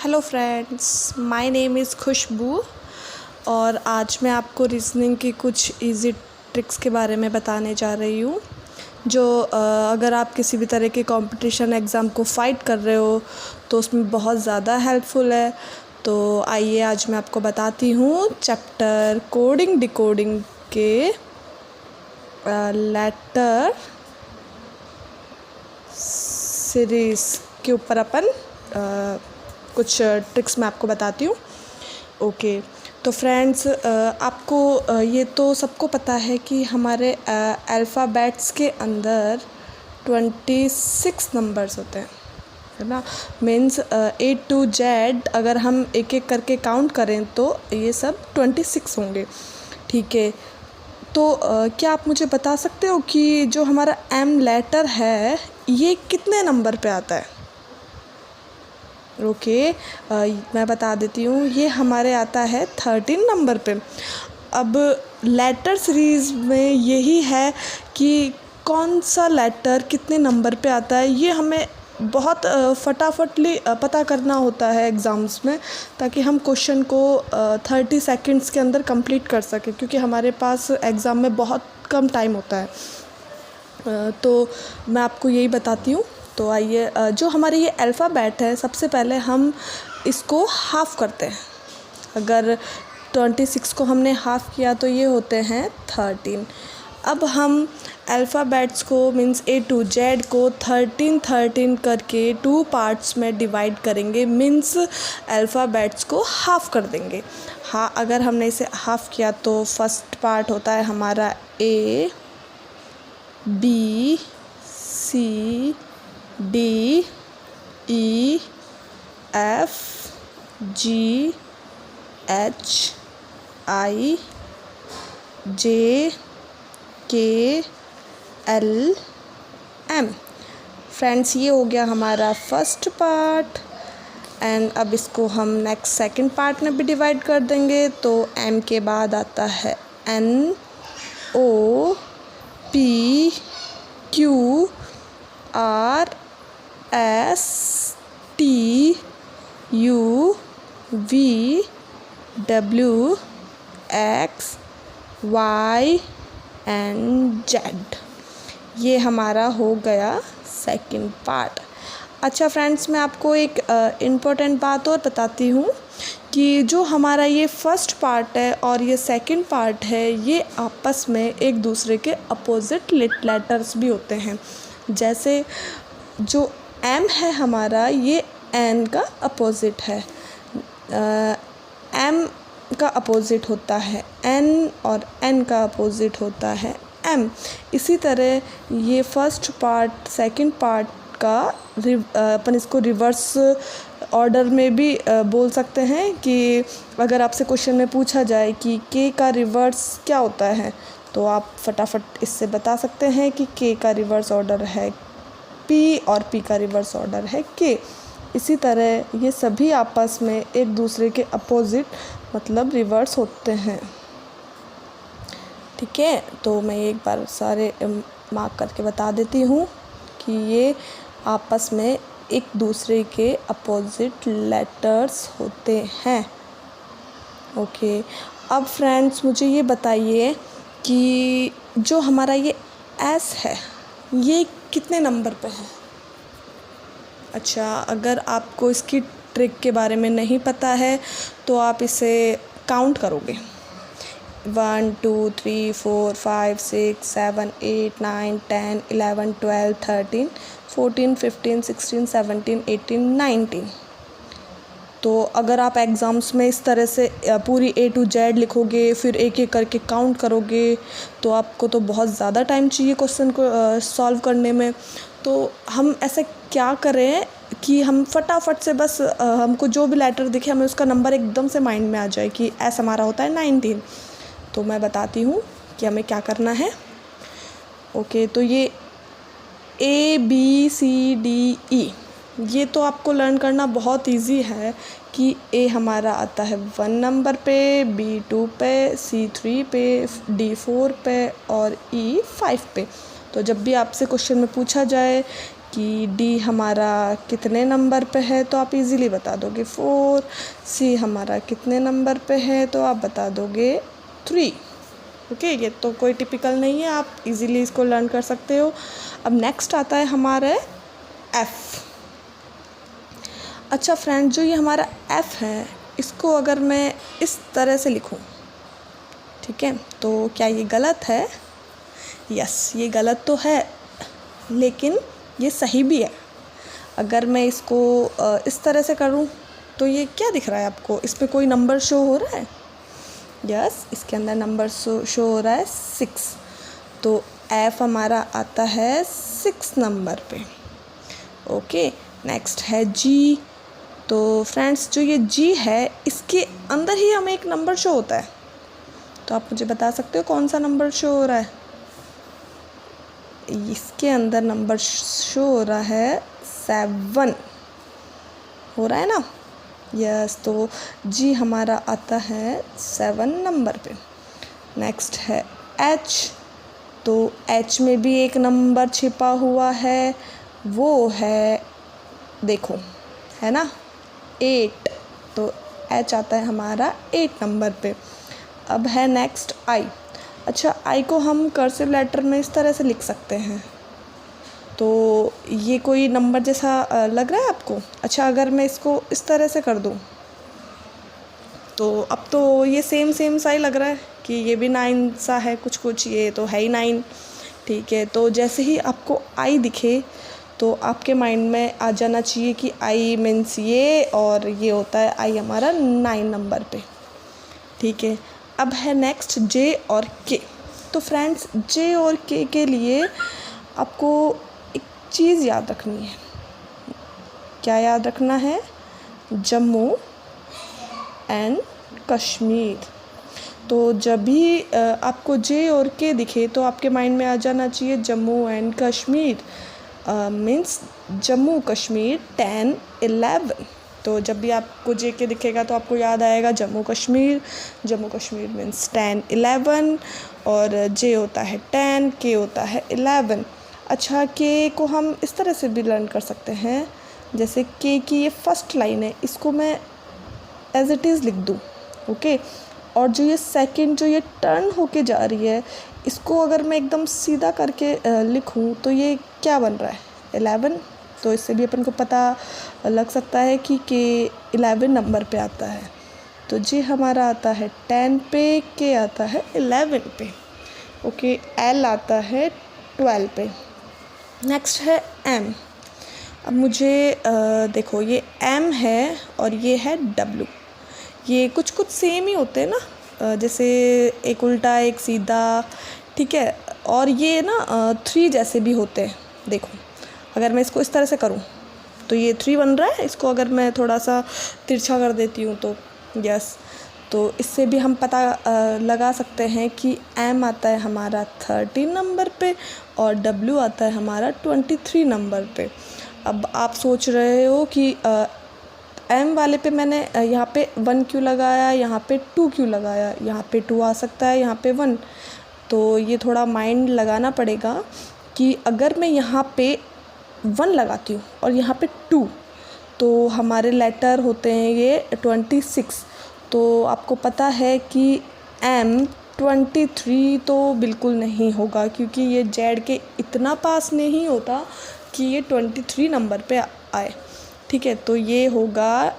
Hello friends, my name is Khushbu और आज मैं आपको रीजनिंग की कुछ इजी ट्रिक्स के बारे में बताने जा रही हूँ जो अगर आप किसी भी तरह के कंपटीशन एग्ज़ाम को फ़ाइट कर रहे हो तो उसमें बहुत ज़्यादा हेल्पफुल है। तो आइए आज मैं आपको बताती हूँ चैप्टर कोडिंग डिकोडिंग के लेटर सीरीज़ के ऊपर अपन कुछ ट्रिक्स मैं आपको बताती हूँ। ओके, तो फ्रेंड्स आपको ये तो सबको पता है कि हमारे अल्फ़ाबेट्स के अंदर 26 नंबर्स होते हैं, है ना। मीन्स A to Z अगर हम एक एक करके काउंट करें तो ये सब 26 होंगे, ठीक है। तो क्या आप मुझे बता सकते हो कि जो हमारा M लेटर है ये कितने नंबर पे आता है? ओके, मैं बता देती हूँ, ये हमारे आता है 13 नंबर पे। अब लेटर सीरीज़ में यही है कि कौन सा लेटर कितने नंबर पे आता है, ये हमें बहुत फटाफटली पता करना होता है एग्ज़ाम्स में, ताकि हम क्वेश्चन को 30 सेकंड्स के अंदर कंप्लीट कर सकें, क्योंकि हमारे पास एग्ज़ाम में बहुत कम टाइम होता है। तो मैं आपको यही बताती हूँ। तो आइए, जो हमारे ये अल्फ़ाबेट है, सबसे पहले हम इसको हाफ़ करते हैं। अगर 26 को हमने हाफ़ किया तो ये होते हैं 13। अब हम अल्फ़ाबेट्स को मीन्स A to Z को 13 करके 2 पार्ट्स में डिवाइड करेंगे, मीन्स अल्फ़ाबेट्स को हाफ़ कर देंगे। हाँ, अगर हमने इसे हाफ़ किया तो फर्स्ट पार्ट होता है हमारा A, B, C, D, E, F, G, H, I, J, K, L, M। Friends, ये हो गया हमारा फर्स्ट पार्ट। एंड अब इसको हम नेक्स्ट सेकंड पार्ट में भी डिवाइड कर देंगे। तो M के बाद आता है N, O, P, Q, R, S, T, U, V, W, X, Y and Z। ये हमारा हो गया सेकंड पार्ट। अच्छा फ्रेंड्स, मैं आपको एक इम्पोर्टेंट बात और बताती हूँ कि जो हमारा ये फर्स्ट पार्ट है और ये सेकंड पार्ट है, ये आपस में एक दूसरे के अपोजिट लेटर्स भी होते हैं। जैसे जो M है हमारा, ये N का अपोजिट है, M का अपोजिट होता है N और N का अपोजिट होता है M। इसी तरह ये फर्स्ट पार्ट सेकंड पार्ट का अपन इसको रिवर्स ऑर्डर में भी बोल सकते हैं कि अगर आपसे क्वेश्चन में पूछा जाए कि K का रिवर्स क्या होता है, तो आप फटाफट इससे बता सकते हैं कि K का रिवर्स ऑर्डर है P और P का रिवर्स ऑर्डर है K। इसी तरह ये सभी आपस में एक दूसरे के अपोजिट मतलब रिवर्स होते हैं, ठीक है। तो मैं एक बार सारे मार्क करके बता देती हूँ कि ये आपस में एक दूसरे के अपोजिट लेटर्स होते हैं। ओके, अब फ्रेंड्स मुझे ये बताइए कि जो हमारा ये S है ये कितने नंबर पे है? अच्छा, अगर आपको इसकी ट्रिक के बारे में नहीं पता है तो आप इसे काउंट करोगे 1 2 3 4 5 6 7 8 9 10 11 12 13 14 15 16 17 18 19। तो अगर आप एग्ज़ाम्स में इस तरह से पूरी A to Z लिखोगे, फिर एक एक करके काउंट करोगे, तो आपको तो बहुत ज़्यादा टाइम चाहिए क्वेश्चन को सॉल्व करने में। तो हम ऐसे क्या करें कि हम फटाफट से बस हमको जो भी लेटर दिखे हमें उसका नंबर एकदम से माइंड में आ जाए कि S हमारा होता है 19। तो मैं बताती हूँ कि हमें क्या करना है। ओके, तो ये A B C D E ये तो आपको लर्न करना बहुत इजी है कि A हमारा आता है 1 नंबर पे, B 2 पे, C 3 पे, D 4 पे और E 5 पे। तो जब भी आपसे क्वेश्चन में पूछा जाए कि डी हमारा कितने नंबर पे है, तो आप इजीली बता दोगे 4। सी हमारा कितने नंबर पे है, तो आप बता दोगे 3। ओके, ये तो कोई टिपिकल नहीं है, आप इजीली इसको लर्न कर सकते हो। अब नेक्स्ट आता है हमारा एफ़। अच्छा फ्रेंड, जो ये हमारा एफ़ है, इसको अगर मैं इस तरह से लिखूं, ठीक है, तो क्या ये गलत है? यस, ये गलत तो है, लेकिन ये सही भी है। अगर मैं इसको इस तरह से करूं, तो ये क्या दिख रहा है आपको? इसमें कोई नंबर शो हो रहा है? यस, इसके अंदर नंबर शो हो रहा है 6। तो एफ हमारा आता है 6 नंबर पे। ओके, नेक्स्ट है जी। तो फ्रेंड्स, जो ये जी है, इसके अंदर ही हमें एक नंबर शो होता है, तो आप मुझे बता सकते हो कौन सा नंबर शो हो रहा है? इसके अंदर नंबर शो हो रहा है 7 हो रहा है ना। यस, तो जी हमारा आता है 7 नंबर पे। नेक्स्ट है एच। तो एच में भी एक नंबर छिपा हुआ है, वो है, देखो, है ना, 8। तो एच आता है हमारा 8 नंबर पे। अब है नेक्स्ट आई। अच्छा, आई को हम कर्सिव लेटर में इस तरह से लिख सकते हैं, तो ये कोई नंबर जैसा लग रहा है आपको? अच्छा, अगर मैं इसको इस तरह से कर दूं, तो अब तो ये सेम सा ही लग रहा है कि ये भी 9 सा है, कुछ ये तो है ही 9। ठीक है, तो जैसे ही आपको आई दिखे, तो आपके माइंड में आ जाना चाहिए कि आई मीन्स ये, और ये होता है आई हमारा 9 नंबर पे। ठीक है, अब है नेक्स्ट जे और के। तो फ्रेंड्स, जे और के लिए आपको एक चीज़ याद रखनी है। क्या याद रखना है? जम्मू एंड कश्मीर। तो जब भी आपको जे और के दिखे, तो आपके माइंड में आ जाना चाहिए जम्मू एंड कश्मीर, मीन्स जम्मू कश्मीर 10, 11। तो जब भी आपको जे के दिखेगा, तो आपको याद आएगा जम्मू कश्मीर मीन्स 10, 11, और जे होता है 10, के होता है 11। अच्छा, के को हम इस तरह से भी लर्न कर सकते हैं, जैसे के की ये फर्स्ट लाइन है, इसको मैं एज इट इज़ लिख दूँ। ओके, और जो ये सेकंड, जो ये टर्न होके जा रही है, इसको अगर मैं एकदम सीधा करके लिखूँ, तो ये क्या बन रहा है? 11। तो इससे भी अपन को पता लग सकता है कि के 11 नंबर पे आता है। तो जी हमारा आता है 10 पे, के आता है 11 पे। ओके, एल आता है 12 पे। नेक्स्ट है एम। अब मुझे देखो, ये एम है और ये है डब्ल्यू। ये कुछ सेम ही होते हैं ना, जैसे एक उल्टा एक सीधा, ठीक है, और ये ना 3 जैसे भी होते हैं। देखो, अगर मैं इसको इस तरह से करूँ, तो ये 3 बन रहा है। इसको अगर मैं थोड़ा सा तिरछा कर देती हूँ, तो यस, तो इससे भी हम पता लगा सकते हैं कि एम आता है हमारा 13 नंबर पे और डब्ल्यू आता है हमारा 23 नंबर पे। अब आप सोच रहे हो कि एम वाले पे मैंने यहाँ पे 1 क्यों लगाया, यहाँ पे 2 क्यों लगाया, यहाँ पे 2 आ सकता है, यहाँ पे 1। तो ये थोड़ा माइंड लगाना पड़ेगा कि अगर मैं यहाँ पे 1 लगाती हूँ और यहाँ पे 2, तो हमारे लेटर होते हैं ये 26। तो आपको पता है कि एम 23 तो बिल्कुल नहीं होगा, क्योंकि ये जेड के इतना पास नहीं होता कि ये 23 नंबर पे आए। ठीक है, तो ये होगा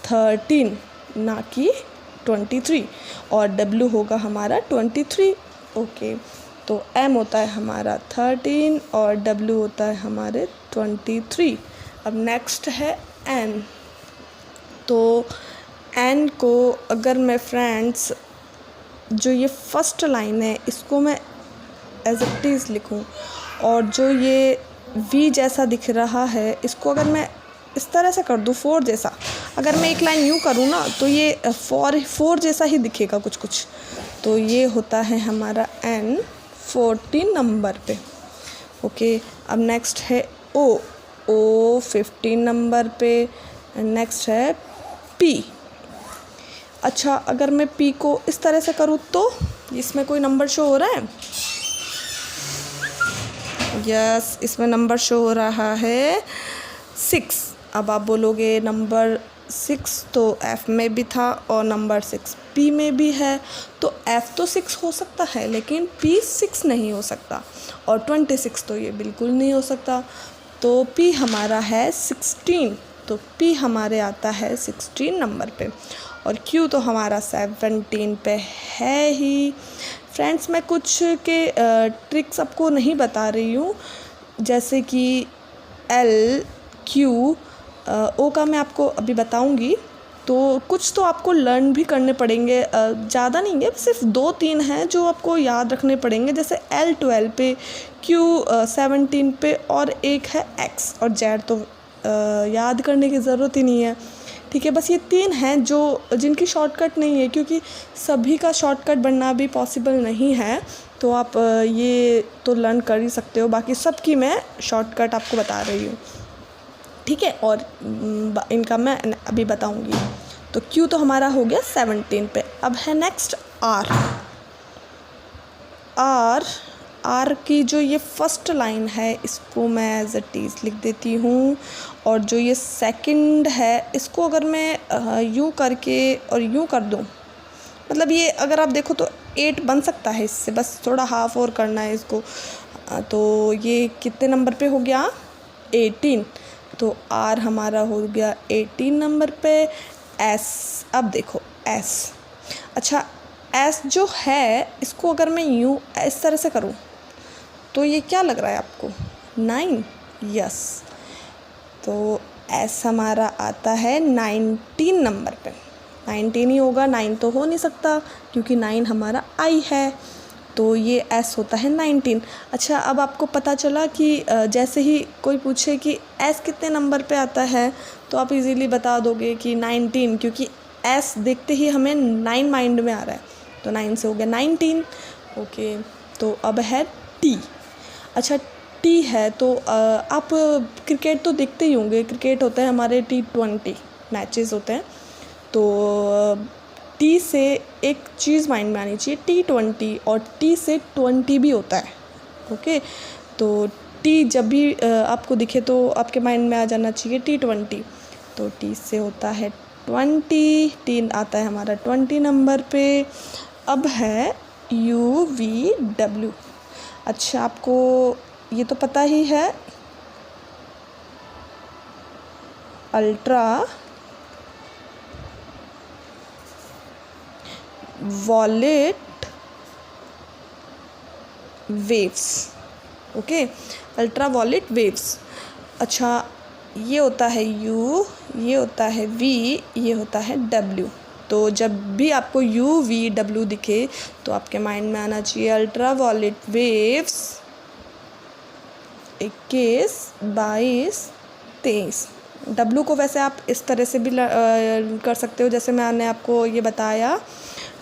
13 ना कि 23, और डब्ल्यू होगा हमारा 23। ओके, तो एम होता है हमारा 13 और डब्ल्यू होता है हमारे 23। अब नेक्स्ट है एन। तो एन को अगर मैं फ्रेंड्स, जो ये फर्स्ट लाइन है, इसको मैं एज इट इज़ लिखूं, और जो ये वी जैसा दिख रहा है, इसको अगर मैं इस तरह से कर दूं 4 जैसा, अगर मैं एक लाइन यूँ करूँ ना, तो ये 4 जैसा ही दिखेगा कुछ। तो ये होता है हमारा एन 14 नंबर पे। ओके, अब नेक्स्ट है ओ 15 नंबर पे। नेक्स्ट है पी। अच्छा, अगर मैं पी को इस तरह से करूँ, तो इसमें कोई नंबर शो हो रहा है? यस, इसमें नंबर शो हो रहा है 6। अब आप बोलोगे नंबर 6 तो F में भी था और नंबर 6 P में भी है, तो F तो 6 हो सकता है लेकिन P 6 नहीं हो सकता, और 26 तो ये बिल्कुल नहीं हो सकता। तो P हमारा है 16, तो P हमारे आता है 16 नंबर पे, और Q तो हमारा 17 पे है ही। फ्रेंड्स, मैं कुछ के ट्रिक्स आपको नहीं बता रही हूँ, जैसे कि L, Q, O का मैं आपको अभी बताऊँगी। तो कुछ तो आपको लर्न भी करने पड़ेंगे, ज़्यादा नहीं है, सिर्फ 2-3 हैं जो आपको याद रखने पड़ेंगे, जैसे L 12 पे, Q 17 पे, और एक है X और Z, तो याद करने की ज़रूरत ही नहीं है। ठीक है, बस ये 3 हैं जो जिनकी शॉर्टकट नहीं है, क्योंकि सभी का शॉर्टकट बनना भी पॉसिबल नहीं है। तो आप ये तो लर्न कर ही सकते हो, बाकी सब की मैं शॉर्टकट आपको बता रही हूँ। ठीक है, और इनका मैं अभी बताऊंगी। तो Q तो हमारा हो गया 17 पे। अब है नेक्स्ट R। R की जो ये फर्स्ट लाइन है इसको मैं एज इट इज़ लिख देती हूँ, और जो ये सेकंड है इसको अगर मैं यूँ करके और यूँ कर दूँ, मतलब ये अगर आप देखो तो 8 बन सकता है इससे, बस थोड़ा हाफ और करना है इसको। तो ये कितने नंबर पे हो गया? 18। तो R हमारा हो गया 18 नंबर पे। S, अब देखो S, अच्छा S जो है इसको अगर मैं यूँ इस तरह से करूँ तो ये क्या लग रहा है आपको? 9। यस, तो S हमारा आता है 19 नंबर पे। 19 ही होगा, 9 तो हो नहीं सकता क्योंकि 9 हमारा I है, तो ये S होता है 19। अच्छा, अब आपको पता चला कि जैसे ही कोई पूछे कि S कितने नंबर पे आता है तो आप इजीली बता दोगे कि 19, क्योंकि S देखते ही हमें 9 माइंड में आ रहा है, तो 9 से हो गया 19। ओके, तो अब है T। अच्छा, T है तो आप क्रिकेट तो देखते ही होंगे, क्रिकेट होता है हमारे T20 मैचेस होते हैं, तो T से एक चीज़ माइंड में आनी चाहिए, T20, और T से 20 भी होता है। ओके, तो T जब भी आपको दिखे तो आपके माइंड में आ जाना चाहिए T20, तो T से होता है 20, T आता है हमारा 20 नंबर पे। अब है UVW। अच्छा, आपको ये तो पता ही है, ultra wallet waves. Okay, ultra wallet waves. अच्छा, ये होता है U, ये होता है V, ये होता है W। तो जब भी आपको UVW दिखे तो आपके माइंड में आना चाहिए अल्ट्रा वॉलेट वेव्स 21, 22, 23। W को वैसे आप इस तरह से भी कर सकते हो, जैसे मैंने आपको ये बताया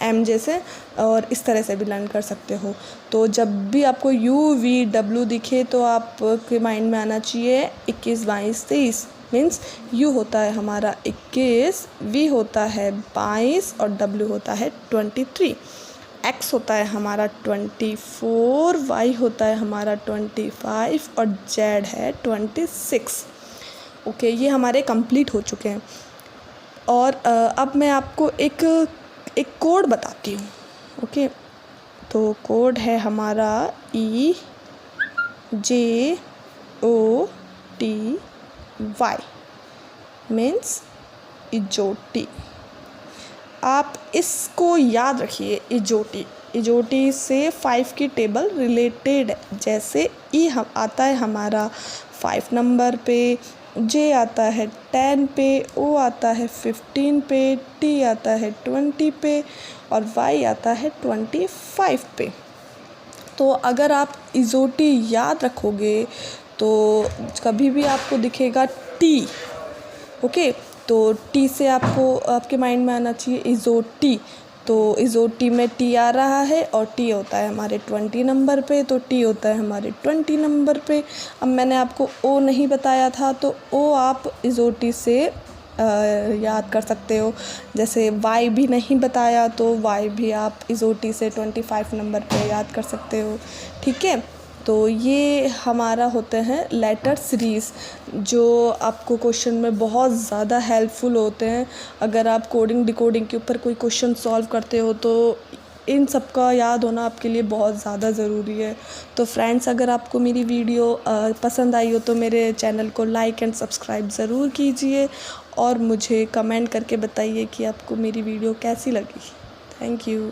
M जैसे, और इस तरह से भी लर्न कर सकते हो। तो जब भी आपको UVW दिखे तो आपके माइंड में आना चाहिए 21, 22, 23। मीन्स U होता है हमारा 21, V होता है 22 और W होता है 23। X होता है हमारा 24, Y होता है हमारा 25 और Z है 26। ओके, ये हमारे कंप्लीट हो चुके हैं। और अब मैं आपको एक कोड बताती हूँ। ओके, तो कोड है हमारा EJOTY, मीन्स इजोटी। आप इसको याद रखिए, इजोटी से 5 की टेबल रिलेटेड है। जैसे E हम आता है हमारा 5 नंबर पे, J आता है 10 पे, O आता है 15 पे, T आता है 20 पे और Y आता है 25 पे। तो अगर आप इजोटी याद रखोगे तो कभी भी आपको दिखेगा T। ओके, तो T से आपको आपके माइंड में आना चाहिए इजोटी। तो इजोटी में T आ रहा है और T होता है हमारे 20 नंबर पे, तो T होता है हमारे 20 नंबर पे। अब मैंने आपको O नहीं बताया था, तो O आप इजोटी से याद कर सकते हो। जैसे Y भी नहीं बताया तो Y भी आप इजोटी से 25 नंबर पे याद कर सकते हो। ठीक है, तो ये हमारा होते हैं लेटर सीरीज़, जो आपको क्वेश्चन में बहुत ज़्यादा हेल्पफुल होते हैं। अगर आप कोडिंग डिकोडिंग के ऊपर कोई क्वेश्चन सॉल्व करते हो तो इन सब का याद होना आपके लिए बहुत ज़्यादा ज़रूरी है। तो फ्रेंड्स, अगर आपको मेरी वीडियो पसंद आई हो तो मेरे चैनल को लाइक एंड सब्सक्राइब ज़रूर कीजिए और मुझे कमेंट करके बताइए कि आपको मेरी वीडियो कैसी लगी। Thank you.